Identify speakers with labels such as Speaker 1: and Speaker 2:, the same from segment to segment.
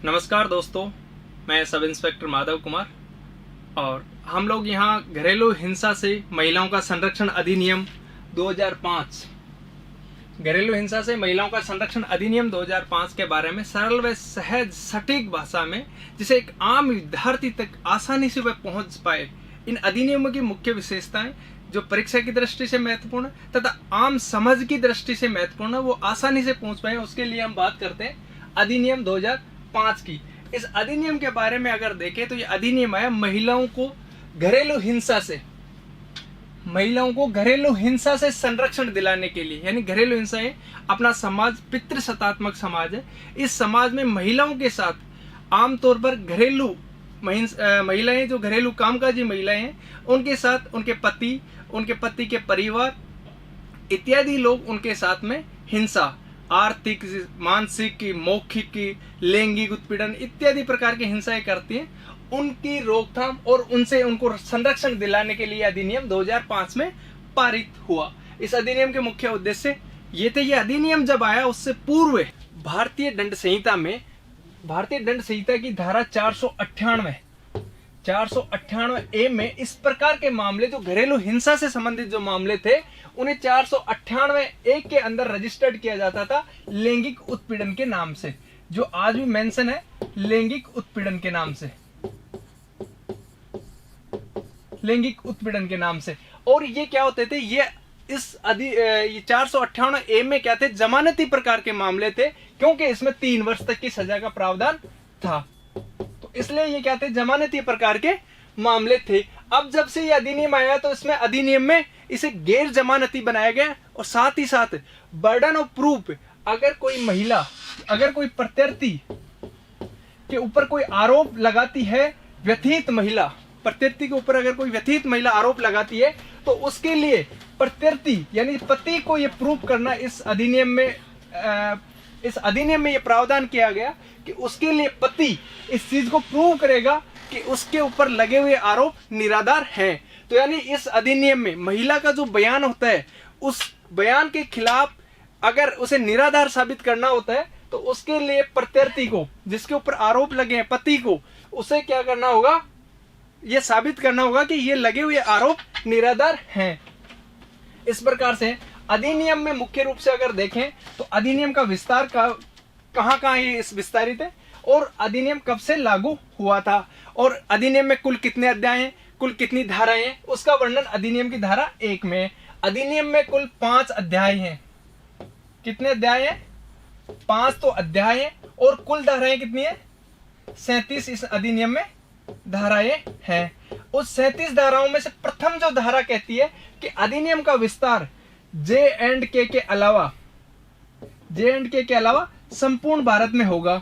Speaker 1: नमस्कार दोस्तों, मैं सब इंस्पेक्टर माधव कुमार और हम लोग यहाँ घरेलू हिंसा से महिलाओं का संरक्षण अधिनियम 2005 घरेलू हिंसा से महिलाओं का संरक्षण अधिनियम 2005 के बारे में सरल व सहज सटीक भाषा में, जिसे एक आम विद्यार्थी तक आसानी से वह पहुंच पाए, इन अधिनियमों की मुख्य विशेषताएं जो परीक्षा की दृष्टि से महत्वपूर्ण तथा आम समझ की दृष्टि से महत्वपूर्ण है, वो आसानी से पहुंच पाए, उसके लिए हम बात करते हैं अधिनियम 2005 की। इस अधिनियम के बारे में अगर देखें तो ये अधिनियम है महिलाओं को घरेलू हिंसा से संरक्षण दिलाने के लिए। यानी घरेलू हिंसा है, अपना समाज पितृसत्तात्मक समाज है। इस समाज में महिलाओं के साथ आमतौर पर घरेलू महिलाएं, जो घरेलू कामकाजी महिलाएं हैं, उनके साथ उनके पति के परिवार इत्यादि लोग उनके साथ में हिंसा, आर्थिक, मानसिक, मौखिक, लैंगिक उत्पीड़न इत्यादि प्रकार की हिंसाएं करती हैं। उनकी रोकथाम और उनको संरक्षण दिलाने के लिए अधिनियम 2005 में पारित हुआ। इस अधिनियम के मुख्य उद्देश्य ये थे। ये अधिनियम जब आया उससे पूर्व भारतीय दंड संहिता की धारा 498 में इस प्रकार के मामले, जो घरेलू हिंसा से संबंधित जो मामले थे, उन्हें 498 के अंदर रजिस्टर्ड किया जाता था लैंगिक उत्पीड़न के नाम से, जो आज भी मेंशन है लैंगिक उत्पीड़न के नाम से। और ये क्या होते थे, ये 498 में क्या थे, जमानती प्रकार के मामले थे, क्योंकि इसमें 3 वर्ष तक की सजा का प्रावधान था, तो इसलिए ये क्या थे, जमानती प्रकार के मामले थे। अब जब से ये अधिनियम आया तो इसमें अधिनियम में इसे गैर जमानती बनाया गया, और साथ ही साथ बर्डन ऑफ प्रूफ, अगर कोई प्रत्यर्थी के ऊपर कोई आरोप लगाती है, प्रत्यर्थी के ऊपर अगर कोई व्यथित महिला आरोप लगाती है, तो उसके लिए प्रत्यर्थी यानी पति को ये प्रूफ करना इस अधिनियम में ये प्रावधान किया गया कि उसके लिए पति इस चीज को प्रूव करेगा कि उसके ऊपर लगे हुए आरोप निराधार हैं। तो यानी इस अधिनियम में महिला का जो बयान होता है, उस बयान के खिलाफ अगर उसे निराधार साबित करना होता है, तो उसके लिए प्रत्यर्थी को, जिसके ऊपर आरोप लगे हैं, पति को, उसे क्या करना होगा, यह साबित करना होगा कि ये लगे हुए आरोप निराधार हैं। इस प्रकार से अधिनियम में मुख्य रूप से अगर देखें तो अधिनियम का विस्तार कहां ये विस्तारित है, और अधिनियम कब से लागू हुआ था, और अधिनियम में कुल कितने अध्याय हैं, कुल कितनी धाराएं हैं, उसका वर्णन अधिनियम की धारा 1 में। अधिनियम में कुल 5 अध्याय हैं। कितने अध्याय हैं? 5 तो अध्याय हैं, और कुल धाराएं कितनी है? 37 इस अधिनियम में धाराएं हैं। उस 37 धाराओं में से प्रथम जो धारा कहती है कि अधिनियम का विस्तार J&K के अलावा संपूर्ण भारत में होगा,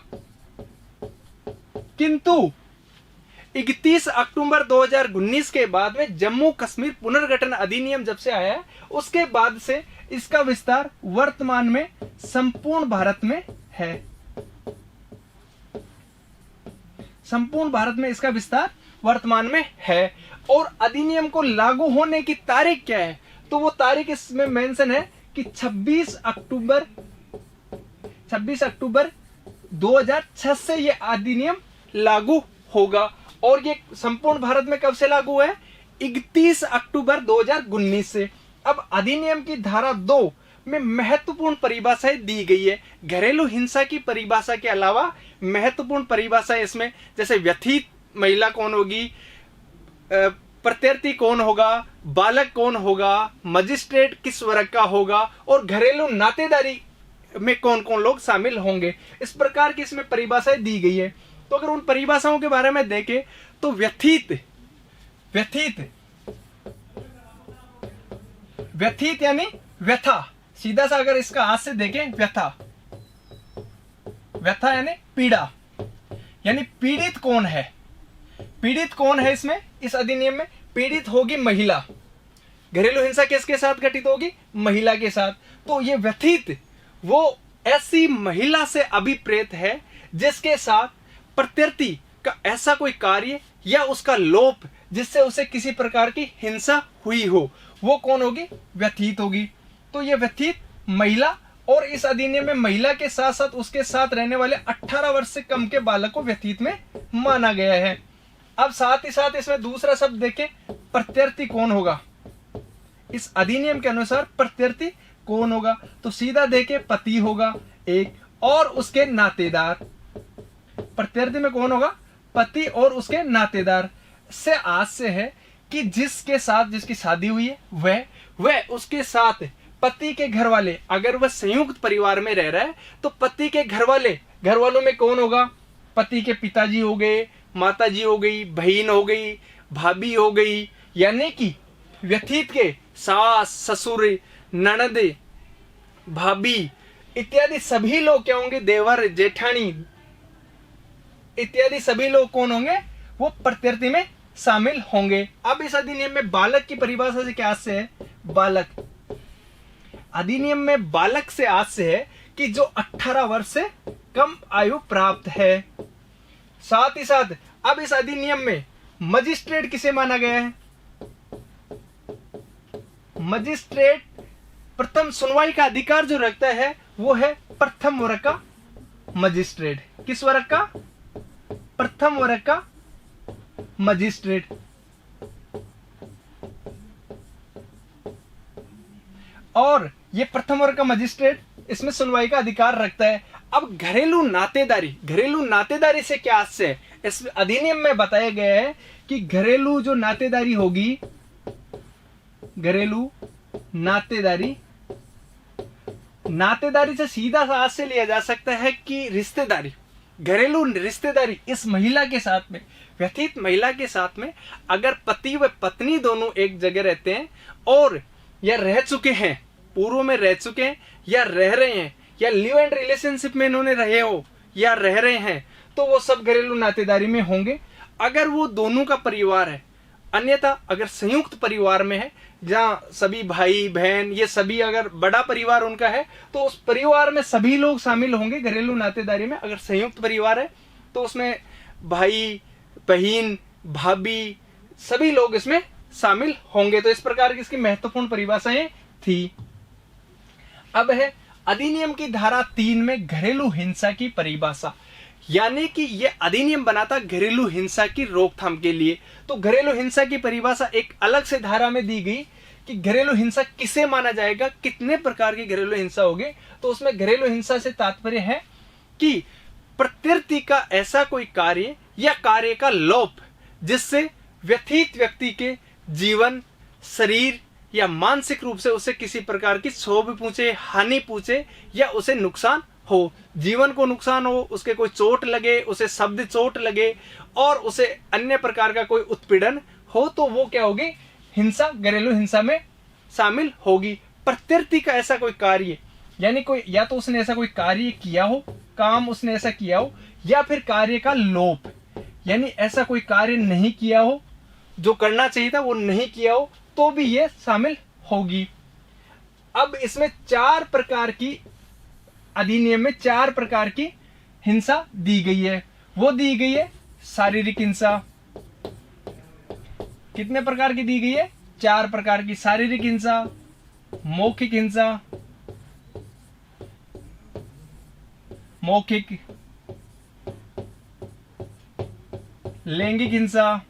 Speaker 1: किंतु 31 अक्टूबर 2019 के बाद में जम्मू कश्मीर पुनर्गठन अधिनियम जब से आया है, उसके बाद से इसका विस्तार वर्तमान में संपूर्ण भारत में है। संपूर्ण भारत में इसका विस्तार वर्तमान में है। और अधिनियम को लागू होने की तारीख क्या है, तो वो तारीख इसमें मेंशन है कि 26 अक्टूबर 2006 से ये अधिनियम लागू होगा। और ये संपूर्ण भारत में कब से लागू है? 31 अक्टूबर 2019 से। अब अधिनियम की धारा 2 में महत्वपूर्ण परिभाषाएं दी गई है। घरेलू हिंसा की परिभाषा के अलावा महत्वपूर्ण परिभाषा इसमें, जैसे व्यथित महिला कौन होगी, प्रत्यर्थी कौन होगा, बालक कौन होगा, मजिस्ट्रेट किस वर्ग का होगा, और घरेलू नातेदारी में कौन कौन लोग शामिल होंगे, इस प्रकार की इसमें परिभाषाएं दी गई है। तो अगर उन परिभाषाओं के बारे में देखें तो व्यथित यानी व्यथा, सीधा सा अगर इसका हाथ से देखें, व्यथा यानी पीड़ा, यानी पीड़ित कौन है इसमें, इस अधिनियम में पीड़ित होगी महिला। घरेलू हिंसा किसके साथ घटित होगी? महिला के साथ। तो ये व्यथित वो ऐसी महिला से अभिप्रेत है जिसके साथ प्रत्यर्थी का ऐसा कोई कार्य या उसका लोप जिससे उसे किसी प्रकार की हिंसा हुई हो, वो कौन होगी? व्यथित होगी। तो ये व्यथित महिला और इस अधिनियम में महिला के साथ साथ उसके साथ रहने वाले 18 वर्ष से कम के बालक को व्यतीत में माना गया है। अब साथ ही साथ इसमें दूसरा शब्द देखें, प्रत्यर्थी कौन होगा। इस अधिनियम के अनुसार प्रत्यर्थी कौन होगा, तो सीधा देखे पति होगा एक, और उसके नातेदार। प्रत्यर्थी में कौन होगा, पति और उसके नातेदार। से आज से है कि जिसके साथ जिसकी शादी हुई है वह उसके साथ पति के घर वाले, अगर वह संयुक्त परिवार में रह रहा है तो पति के घर वालों में कौन होगा, पति के पिताजी हो गए, माताजी हो गई, बहन हो गई, भाभी हो गई, यानी कि व्यतीत के सास, ससुर, ननद, भाभी इत्यादि सभी लोग क्या होंगे, देवर, जेठानी इत्यादि सभी लोग कौन होंगे, वो प्रत्यर्थी में शामिल होंगे। अब इस अधिनियम में बालक की परिभाषा से क्या से है, बालक अधिनियम में बालक से आज से है कि जो 18 वर्ष से कम आयु प्राप्त है। साथ ही साथ अब इस अधिनियम में मजिस्ट्रेट किसे माना गया है, मजिस्ट्रेट प्रथम सुनवाई का अधिकार जो रखता है वो है प्रथम वर्ग का मजिस्ट्रेट। किस वर्ग का, प्रथम वर्ग का मजिस्ट्रेट। और ये प्रथम वर्ग का मजिस्ट्रेट इसमें सुनवाई का अधिकार रखता है। अब घरेलू नातेदारी से क्या आशय है, इस अधिनियम में बताया गया है कि घरेलू जो नातेदारी होगी, घरेलू नातेदारी से सीधा आशय लिया जा सकता है कि रिश्तेदारी, घरेलू रिश्तेदारी इस महिला के साथ में, व्यतीत महिला के साथ में अगर पति व पत्नी दोनों एक जगह रहते हैं और या रह चुके हैं, पूर्व में रह चुके हैं या रह रहे हैं, या लिव एंड रिलेशनशिप में इन्होंने रहे हो या रह रहे हैं, तो वो सब घरेलू नातेदारी में होंगे अगर वो दोनों का परिवार है। अन्यथा अगर संयुक्त परिवार में है, जहाँ सभी भाई बहन ये सभी अगर बड़ा परिवार उनका है, तो उस परिवार में सभी लोग शामिल होंगे घरेलू नातेदारी में। अगर संयुक्त परिवार है तो उसमें भाई बहन भाभी सभी लोग इसमें शामिल होंगे। तो इस प्रकार की इसकी महत्वपूर्ण परिभाषाएं थी। अब है अधिनियम की धारा 3 में घरेलू हिंसा की परिभाषा, यानी कि यह अधिनियम बना था घरेलू हिंसा की रोकथाम के लिए। तो घरेलू हिंसा की परिभाषा एक अलग से धारा में दी गई कि घरेलू हिंसा किसे माना जाएगा, कितने प्रकार की घरेलू हिंसा होगी। तो उसमें घरेलू हिंसा से तात्पर्य है कि प्रत्यर्थी का ऐसा कोई कार्य या कार्य का लोप जिससे व्यतीत व्यक्ति के जीवन, शरीर या मानसिक रूप से उसे किसी प्रकार की क्षोभ पहुंचे, हानि पहुंचे या उसे नुकसान हो, जीवन को नुकसान हो, उसके कोई चोट लगे, उसे शब्द चोट लगे और उसे अन्य प्रकार का कोई उत्पीड़न हो, तो वो क्या होगी, हिंसा, घरेलू हिंसा में शामिल होगी। प्रत्यर्थी का ऐसा कोई कार्य, यानी कोई या तो उसने ऐसा कोई कार्य किया हो, काम उसने ऐसा किया हो, या फिर कार्य का लोप, यानी ऐसा कोई कार्य नहीं किया हो, जो करना चाहिए था वो नहीं किया हो, तो भी ये शामिल होगी। अब इसमें 4 प्रकार की, अधिनियम में 4 प्रकार की हिंसा दी गई है। वो दी गई है शारीरिक हिंसा। कितने प्रकार की दी गई है, 4 प्रकार की। शारीरिक हिंसा, मौखिक हिंसा, लैंगिक हिंसा,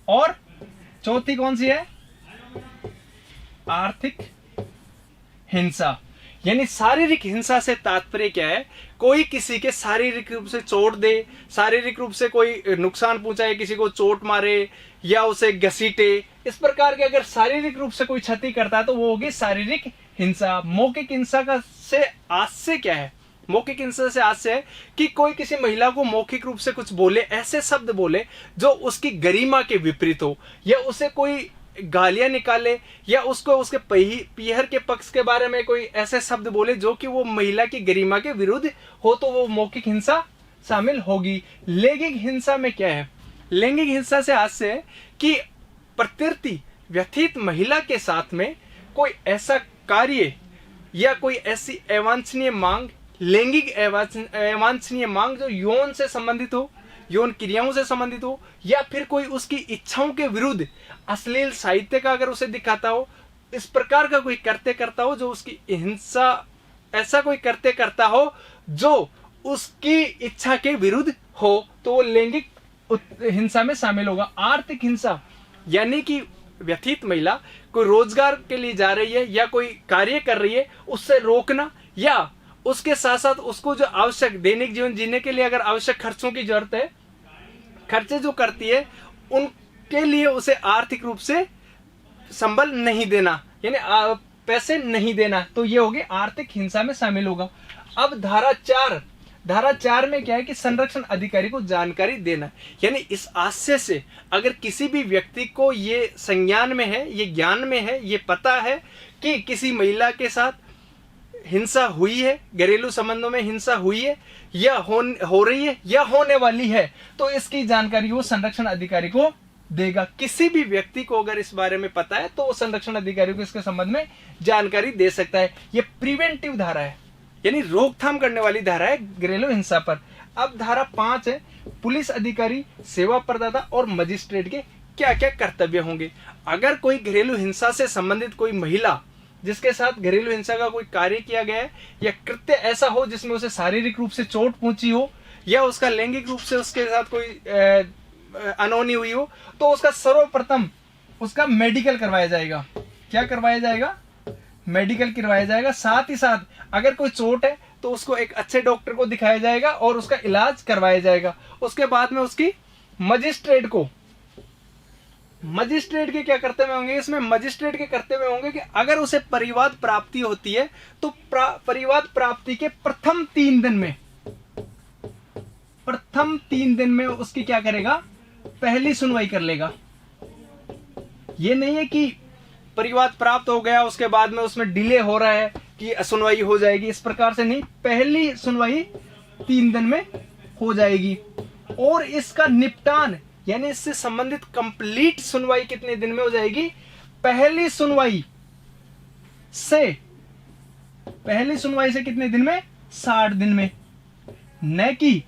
Speaker 1: और चौथी कौन सी है, आर्थिक हिंसा। यानी शारीरिक हिंसा से तात्पर्य क्या है, कोई किसी के शारीरिक रूप से चोट दे, शारीरिक रूप से कोई नुकसान पहुंचाए, किसी को चोट मारे या उसे घसीटे, इस प्रकार के अगर शारीरिक रूप से कोई क्षति करता है तो वो होगी शारीरिक हिंसा। मौखिक हिंसा का से आशय क्या है, मौखिक हिंसा से आशय है कि कोई किसी महिला को मौखिक रूप से कुछ बोले, ऐसे शब्द बोले जो उसकी गरिमा के विपरीत हो, या उसे कोई गालियां निकाले, या उसको उसके पीहर के पक्ष के बारे में कोई ऐसे शब्द बोले जो कि वो महिला की गरिमा के विरुद्ध हो, तो वो मौखिक हिंसा शामिल होगी। लैंगिक हिंसा में क्या है, लैंगिक हिंसा से आशय है कि प्रत्यर्थी व्यतीत महिला के साथ में कोई ऐसा कार्य या कोई ऐसी अवांछनीय मांग, लैंगिक अवांछनीय मांग जो यौन से संबंधित हो, यौन क्रियाओं से संबंधित हो, या फिर कोई उसकी इच्छाओं के विरुद्ध अश्लील साहित्य का अगर उसे दिखाता हो, इस प्रकार का कोई करता हो जो उसकी हिंसा ऐसा कोई कृत्य करता हो जो उसकी इच्छा के विरुद्ध हो तो वो लैंगिक हिंसा में शामिल होगा। आर्थिक हिंसा यानी कि व्यथित महिला कोई रोजगार के लिए जा रही है या कोई कार्य कर रही है, उससे रोकना, या उसके साथ साथ उसको जो आवश्यक दैनिक जीवन जीने के लिए अगर आवश्यक खर्चों की जरूरत है, खर्चे जो करती है, उनके लिए उसे आर्थिक रूप से संबल नहीं देना, यानी पैसे नहीं देना, तो ये होगी आर्थिक हिंसा में शामिल होगा। अब धारा 4 में क्या है कि संरक्षण अधिकारी को जानकारी देना, यानी इस आशय से अगर किसी भी व्यक्ति को ये संज्ञान में है, ये ज्ञान में है, ये पता है कि किसी महिला के साथ हिंसा हुई है, घरेलू संबंधों में हिंसा हुई है या हो रही है या होने वाली है, तो इसकी जानकारी वो संरक्षण अधिकारी को देगा। किसी भी व्यक्ति को अगर इस बारे में पता है तो वो संरक्षण अधिकारी को इसके संबंध में जानकारी दे सकता है। ये प्रिवेंटिव धारा है, यानी रोकथाम करने वाली धारा है घरेलू हिंसा पर। अब धारा 5 है, पुलिस अधिकारी, सेवा प्रदाता और मजिस्ट्रेट के क्या क्या कर्तव्य होंगे। अगर कोई घरेलू हिंसा से संबंधित कोई महिला जिसके साथ घरेलू हिंसा का कोई कार्य किया गया है या कृत्य ऐसा हो जिसमें उसे शारीरिक रूप से चोट पहुंची हो या उसका लैंगिक रूप से उसके साथ कोई अनहोनी हुई हो, तो उसका सर्वप्रथम उसका मेडिकल करवाया जाएगा। क्या करवाया जाएगा? मेडिकल करवाया जाएगा। साथ ही साथ अगर कोई चोट है तो उसको एक अच्छे डॉक्टर को दिखाया जाएगा और उसका इलाज करवाया जाएगा। उसके बाद में उसकी मजिस्ट्रेट के क्या कर्तव्य होंगे? इसमें मजिस्ट्रेट के कर्तव्य होंगे कि अगर उसे परिवाद प्राप्ति होती है तो परिवाद प्राप्ति के प्रथम 3 दिन में उसकी क्या करेगा? पहली सुनवाई कर लेगा। ये नहीं है कि परिवाद प्राप्त हो गया उसके बाद में उसमें डिले हो रहा है कि सुनवाई हो जाएगी, इस प्रकार से नहीं, पहली सुनवाई 3 दिन में हो जाएगी। और इसका निपटान यानी इससे संबंधित कंप्लीट सुनवाई कितने दिन में हो जाएगी? पहली सुनवाई से कितने दिन में? 60 दिन में। न कि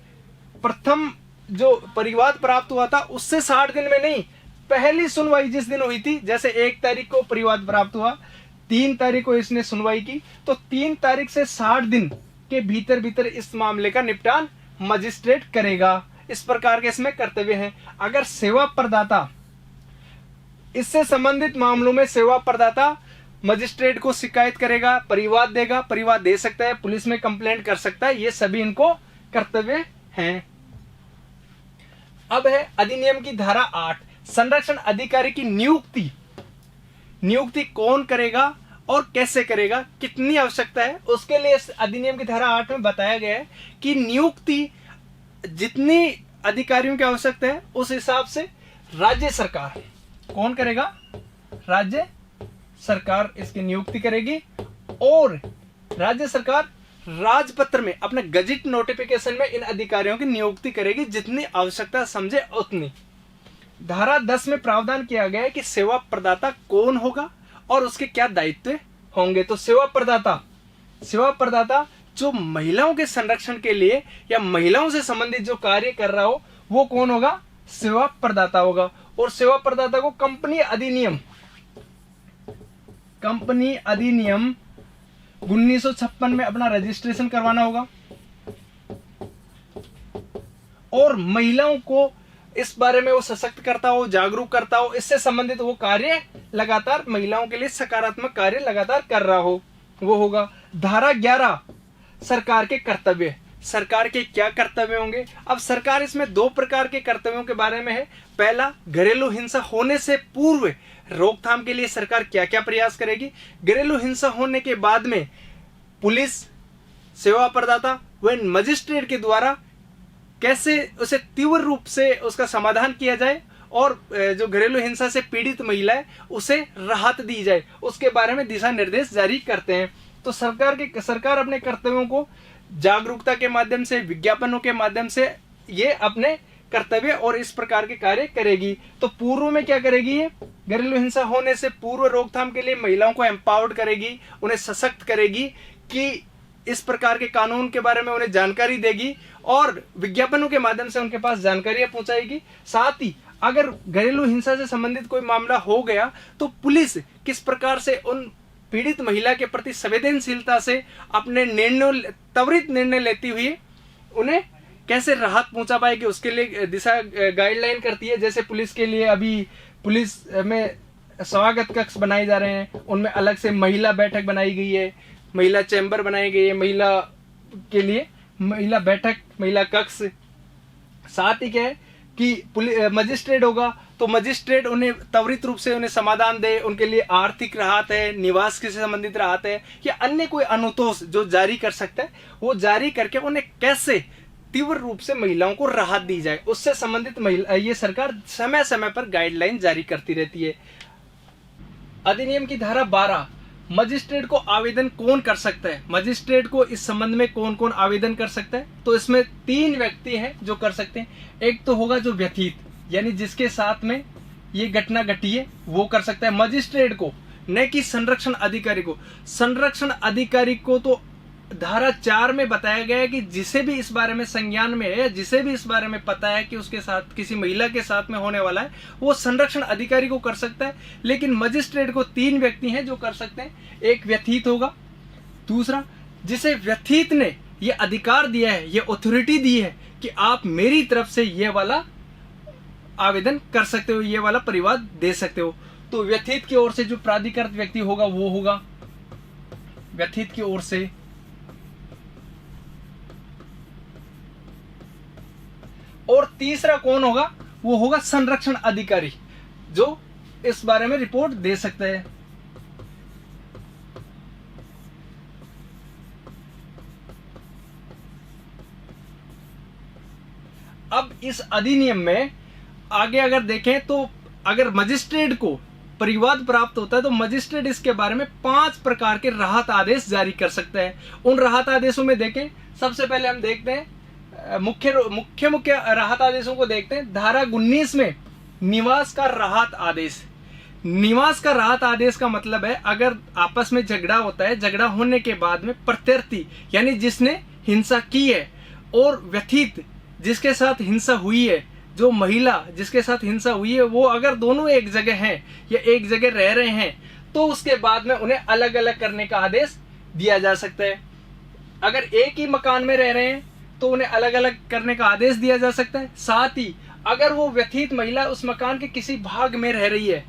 Speaker 1: प्रथम जो परिवाद प्राप्त हुआ था उससे 60 दिन में नहीं, पहली सुनवाई जिस दिन हुई थी, जैसे 1 तारीख को परिवाद प्राप्त हुआ, 3 तारीख को इसने सुनवाई की, तो 3 तारीख से 60 दिन के भीतर इस मामले का निपटान मजिस्ट्रेट करेगा। इस प्रकार के इसमें कर्तव्य हैं। अगर सेवा प्रदाता, इससे संबंधित मामलों में सेवा प्रदाता मजिस्ट्रेट को शिकायत करेगा, परिवाद देगा, परिवाद दे सकता है, पुलिस में कंप्लेंट कर सकता है, ये सभी इनको कर्तव्य हैं। अब है अधिनियम की धारा 8, संरक्षण अधिकारी की नियुक्ति कौन करेगा और कैसे करेगा, कितनी आवश्यकता है, उसके लिए इस अधिनियम की धारा 8 में बताया गया है कि नियुक्ति जितनी अधिकारियों की आवश्यकता है उस हिसाब से राज्य सरकार कौन करेगा? राज्य सरकार इसकी नियुक्ति करेगी और राज्य सरकार राजपत्र में अपने गजट नोटिफिकेशन में इन अधिकारियों की नियुक्ति करेगी जितनी आवश्यकता समझे उतनी। धारा 10 में प्रावधान किया गया है कि सेवा प्रदाता कौन होगा और उसके क्या दायित्व होंगे। तो सेवा प्रदाता जो महिलाओं के संरक्षण के लिए या महिलाओं से संबंधित जो कार्य कर रहा हो वो कौन होगा? सेवा प्रदाता होगा। और सेवा प्रदाता को कंपनी अधिनियम 1956 में अपना रजिस्ट्रेशन करवाना होगा और महिलाओं को इस बारे में वो सशक्त करता हो, जागरूक करता हो, इससे संबंधित वो कार्य लगातार महिलाओं के लिए सकारात्मक कार्य लगातार कर रहा हो, वो होगा। धारा 11 सरकार के कर्तव्य, सरकार के क्या कर्तव्य होंगे? अब सरकार इसमें 2 प्रकार के कर्तव्यों के बारे में है। पहला, घरेलू हिंसा होने से पूर्व रोकथाम के लिए सरकार क्या क्या प्रयास करेगी। घरेलू हिंसा होने के बाद में पुलिस, सेवा प्रदाता व मजिस्ट्रेट के द्वारा कैसे उसे तीव्र रूप से उसका समाधान किया जाए और जो घरेलू हिंसा से पीड़ित महिला है उसे राहत दी जाए, उसके बारे में दिशा निर्देश जारी करते हैं। तो सरकार अपने कर्तव्यों को जागरूकता के माध्यम से, विज्ञापनों के माध्यम से ये अपने कर्तव्य और इस प्रकार के कार्य करेगी। तो पूर्व में क्या करेगी? ये घरेलू हिंसा होने से पूर्व रोकथाम के लिए महिलाओं को एम्पावर्ड करेगी, उन्हें सशक्त करेगी कि इस प्रकार के कानून के बारे में उन्हें जानकारी देगी और विज्ञापनों के माध्यम से उनके पास जानकारियां पहुंचाएगी। साथ ही अगर घरेलू हिंसा से संबंधित कोई मामला हो गया तो पुलिस किस प्रकार से उन पीड़ित महिला के प्रति संवेदनशीलता से अपने त्वरित निर्णय लेती हुई उन्हें कैसे राहत पहुंचा पाएगी, उसके लिए दिशा गाइडलाइन करती है। जैसे पुलिस के लिए अभी पुलिस में स्वागत कक्ष बनाए जा रहे हैं, उनमें अलग से महिला बैठक बनाई गई है, महिला चैम्बर बनाई गई है, महिला के लिए महिला बैठक, महिला कक्ष। साथ ही क्या है कि मजिस्ट्रेट होगा तो मजिस्ट्रेट उन्हें त्वरित रूप से उन्हें समाधान दे, उनके लिए आर्थिक राहत है, निवास से संबंधित राहत है या अन्य कोई अनुतोष जो जारी कर सकता है, वो जारी करके उन्हें कैसे तीव्र रूप से महिलाओं को राहत दी जाए, उससे संबंधित महिला ये सरकार समय समय पर गाइडलाइन जारी करती रहती है। अधिनियम की धारा 12, मजिस्ट्रेट को आवेदन कौन कर सकता है, मजिस्ट्रेट को इस संबंध में कौन कौन आवेदन कर सकता है, तो इसमें 3 व्यक्ति हैं जो कर सकते हैं। एक तो होगा जो व्यथित, यानी जिसके साथ में ये घटना घटी है, वो कर सकता है मजिस्ट्रेट को, न कि संरक्षण अधिकारी को। संरक्षण अधिकारी को तो धारा 4 में बताया गया है कि जिसे भी इस बारे में संज्ञान में है या जिसे भी इस बारे में पता है कि उसके साथ किसी महिला के साथ में होने वाला है, वो संरक्षण अधिकारी को कर सकता है। लेकिन मजिस्ट्रेट को 3 व्यक्ति हैं जो कर सकते हैं। एक व्यथित होगा, दूसरा जिसे व्यथित ने ये अधिकार दिया है, ये अथॉरिटी दी है कि आप मेरी तरफ से ये वाला आवेदन कर सकते हो, ये वाला परिवाद दे सकते हो। तो व्यथित की ओर से जो प्राधिकृत व्यक्ति होगा वो होगा व्यथित की ओर से। और तीसरा कौन होगा, वो होगा संरक्षण अधिकारी, जो इस बारे में रिपोर्ट दे सकते हैं। अब इस अधिनियम में आगे अगर देखें तो अगर मजिस्ट्रेट को परिवाद प्राप्त होता है तो मजिस्ट्रेट इसके बारे में 5 प्रकार के राहत आदेश जारी कर सकता है। उन राहत आदेशों में देखें, सबसे पहले हम देखते हैं मुख्य राहत आदेशों को देखते हैं। धारा 19 में निवास का राहत आदेश। निवास का राहत आदेश का मतलब है अगर आपस में झगड़ा होता है, झगड़ा होने के बाद में प्रत्यर्थी यानी जिसने हिंसा की है और व्यथित जिसके साथ हिंसा हुई है, जो महिला जिसके साथ हिंसा हुई है, वो अगर दोनों एक जगह हैं या एक जगह रह रहे हैं तो उसके बाद में उन्हें अलग अलग करने का आदेश दिया जा सकता है। अगर एक ही मकान में रह रहे हैं तो उन्हें अलग अलग करने का आदेश दिया जा सकता है। साथ ही अगर वो व्यथित महिला उस मकान के किसी भाग में रह रही है,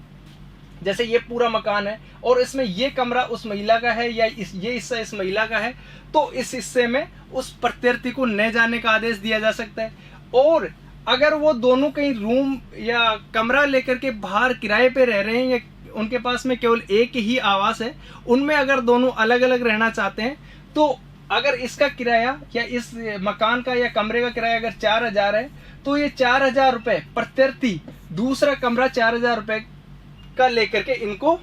Speaker 1: जैसे ये पूरा मकान है और इसमें ये कमरा उस महिला का है या ये हिस्सा इस महिला का है, तो इस हिस्से में उस प्रत्यर्थी को न जाने का आदेश दिया जा सकता है। और अगर वो दोनों कहीं रूम या कमरा लेकर के बाहर किराए पे रह रहे हैं या उनके पास में केवल एक ही आवास है, उनमें अगर दोनों अलग अलग रहना चाहते हैं, तो अगर इसका किराया या इस मकान का या कमरे का किराया अगर 4000 है तो ये 4000 रुपये प्रत्यर्थी दूसरा कमरा 4000 रुपये का लेकर के इनको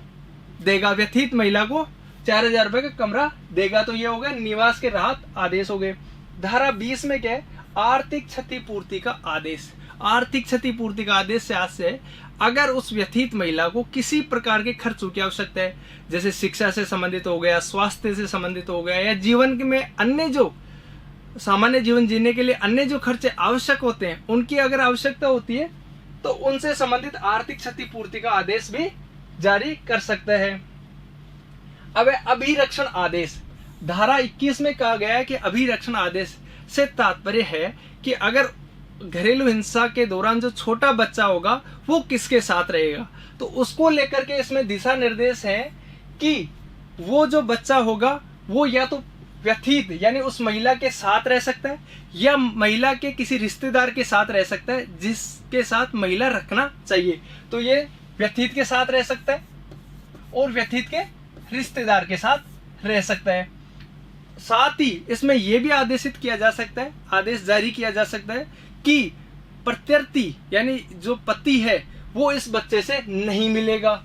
Speaker 1: देगा, व्यथित महिला को 4000 रुपये का कमरा देगा। तो ये हो गया निवास के राहत आदेश हो गए। धारा 20 में क्या है, आर्थिक क्षतिपूर्ति का आदेश। आर्थिक क्षतिपूर्ति का आदेश से अगर उस व्यथित महिला को किसी प्रकार के खर्चों की आवश्यकता है, जैसे शिक्षा से संबंधित हो गया, स्वास्थ्य से संबंधित हो गया या जीवन में अन्य जो सामान्य जीवन जीने के लिए अन्य जो खर्चे आवश्यक होते हैं, उनकी अगर आवश्यकता होती है तो उनसे संबंधित आर्थिक क्षतिपूर्ति का आदेश भी जारी कर सकता है। अब अभिरक्षण आदेश। धारा 21 में कहा गया है कि अभिरक्षण आदेश से तात्पर्य है कि अगर घरेलू हिंसा के दौरान जो छोटा बच्चा होगा वो किसके साथ रहेगा, तो उसको लेकर के इसमें दिशा निर्देश है कि वो जो बच्चा होगा वो या तो व्यथित यानी उस महिला के साथ रह सकता है या महिला के किसी रिश्तेदार के साथ रह सकता है जिसके साथ महिला रखना चाहिए। तो ये व्यथित के साथ रह सकता है और व्यथित के रिश्तेदार के साथ रह सकता है। साथ ही इसमें यह भी आदेशित किया जा सकता है, आदेश जारी किया जा सकता है कि प्रत्यर्थी यानी जो पति है वो इस बच्चे से नहीं मिलेगा,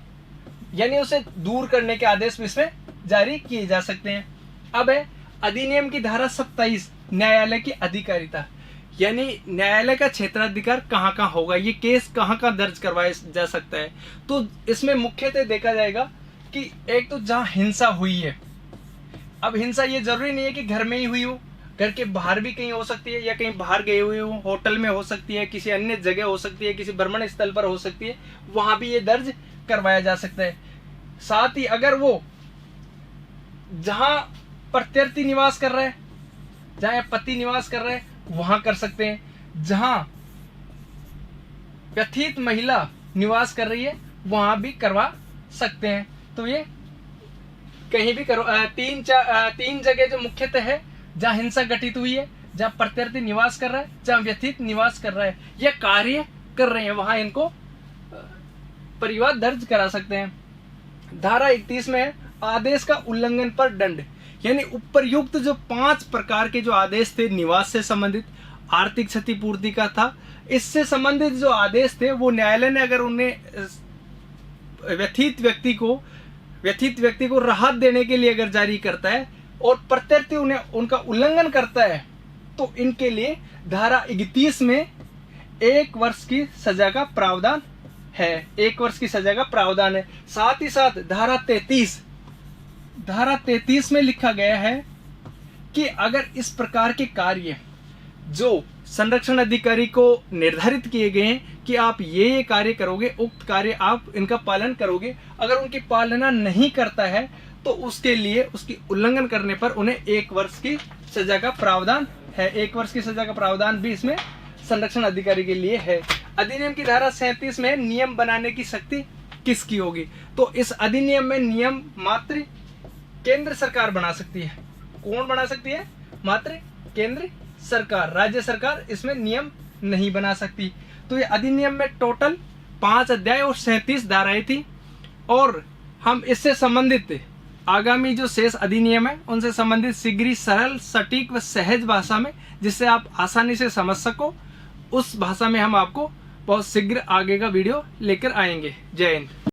Speaker 1: यानी उसे दूर करने के आदेश भी इसमें जारी किए जा सकते हैं। अब है अधिनियम की धारा 27, न्यायालय की अधिकारिता, यानी न्यायालय का क्षेत्राधिकार कहाँ कहाँ होगा, ये केस कहाँ कहाँ दर्ज करवाया जा सकता है। तो इसमें मुख्यतः देखा जाएगा कि एक तो जहाँ हिंसा हुई है, अब हिंसा ये जरूरी नहीं है कि घर में ही हुई हो, घर के बाहर भी कहीं हो सकती है या कहीं बाहर गए हुए हो, होटल में हो सकती है, किसी अन्य जगह हो सकती है, किसी भ्रमण स्थल पर हो सकती है, वहां भी ये दर्ज करवाया जा सकता है। साथ ही अगर वो जहां प्रत्यर्थी निवास कर रहे हैं, जहां पति निवास कर रहे हैं वहां कर सकते हैं। जहां व्यथित महिला निवास कर रही है वहां भी करवा सकते हैं। तो ये कहीं भी करो। तीन जगह जो मुख्यतः है, जहां हिंसा घटित हुई है, जहां प्रत्यर्थी निवास कर रहा है, जहां व्यथित निवास कर रहा है या कार्य कर रहे हैं, वहां इनको परिवाद दर्ज करा सकते हैं। धारा 31 में आदेश का उल्लंघन पर दंड, यानी उपरयुक्त जो 5 प्रकार के जो आदेश थे, निवास से संबंधित, आर्थिक क्षतिपूर्ति का था, इससे संबंधित जो आदेश थे वो न्यायालय ने अगर उन्हें व्यथित व्यक्ति को राहत देने के लिए अगर जारी करता है और प्रत्यर्थी उनका उल्लंघन करता है तो इनके लिए धारा 31 में 1 वर्ष की सजा का प्रावधान है। 1 वर्ष की सजा का प्रावधान है। साथ ही साथ धारा 33 में लिखा गया है कि अगर इस प्रकार के कार्य जो संरक्षण अधिकारी को निर्धारित किए गए हैं कि आप ये कार्य करोगे, उक्त कार्य आप इनका पालन करोगे, अगर उनकी पालना नहीं करता है तो उसके लिए उसकी उल्लंघन करने पर उन्हें 1 वर्ष की सजा का प्रावधान है। 1 वर्ष की सजा का प्रावधान भी इसमें संरक्षण अधिकारी के लिए है। अधिनियम की धारा 37 में नियम बनाने की शक्ति किसकी होगी? तो इस अधिनियम में नियम मात्र केंद्र सरकार बना सकती है। कौन बना सकती है? मात्र केंद्र सरकार। राज्य सरकार इसमें नियम नहीं बना सकती। तो ये अधिनियम में टोटल 5 अध्याय और 37 धाराएं थी और हम इससे संबंधित आगामी जो शेष अधिनियम है उनसे संबंधित शीघ्र, सरल, सटीक व सहज भाषा में, जिससे आप आसानी से समझ सको, उस भाषा में हम आपको बहुत शीघ्र आगे का वीडियो लेकर आएंगे। जय हिंद।